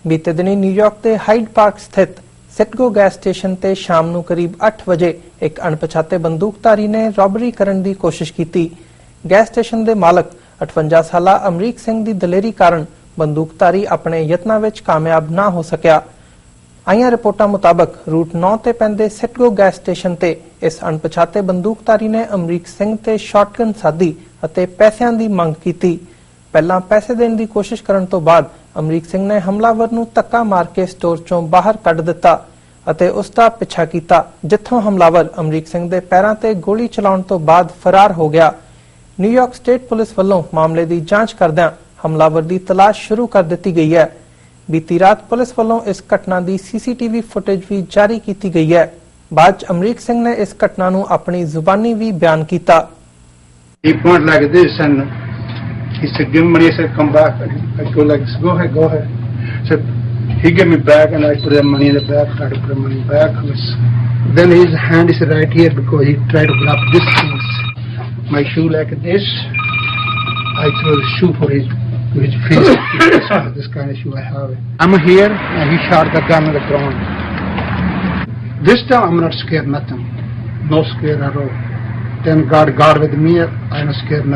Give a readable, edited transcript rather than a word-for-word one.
बीते दिनी न्यूयॉर्क के हाइड पार्क स्थित सिटगो गैस स्टेशन ते शाम नूं करीब 8 वजे एक अणपछाते बंदूकधारी ने रॉबरी करने की कोशिश की। गैस स्टेशन के मालक 58 साला अमरीक सिंह की दलेरी कारण बंदूकधारी अपने यत्नां विच कामयाब ना हो सकिया। आईयां रिपोर्टां मुताबक रूट 9 ते पैंदे सिटगो गैस स्टेशन ते इस अणपछाते बंदूकधारी ने अमरीक सिंह ते शॉटगन साधी अते पैसिਆਂ ਦੀ मंग की। पहलां पैसे देने की कोशिश करने तो बाद अमरीक सिंह ने हमलावर नूं धक्का मार के स्टोर चों बाहर कढ दिता अते उसका पिछा किया, जिथों हमलावर अमरीक सिंह दे पैरां ते गोली चलाउण तो बाद फरार हो गया। न्यूयॉर्क स्टेट पुलिस वल्लों मामले की जांच करदिआं हमलावर की तलाश शुरू कर दी गई है। बीती रात पुलिस वल्लों इस घटना की सीसीटीवी फुटेज भी जारी की गई है। बाद अमरीक सिंह ने इस घटना नूं अपनी जुबानी भी बयान किया। He said, give me money. I said, come back. I go like this, go ahead, go ahead. So he gave me back and I put the money in the bag, tried to put the money back. Then his hand is right here because he tried to grab this things. My shoe like this. I threw the shoe for his face. This kind of shoe I have. I'm here and he shot the gun on the ground. This time I'm not scared nothing. No scared at all. Then God with me, I'm not scared nothing.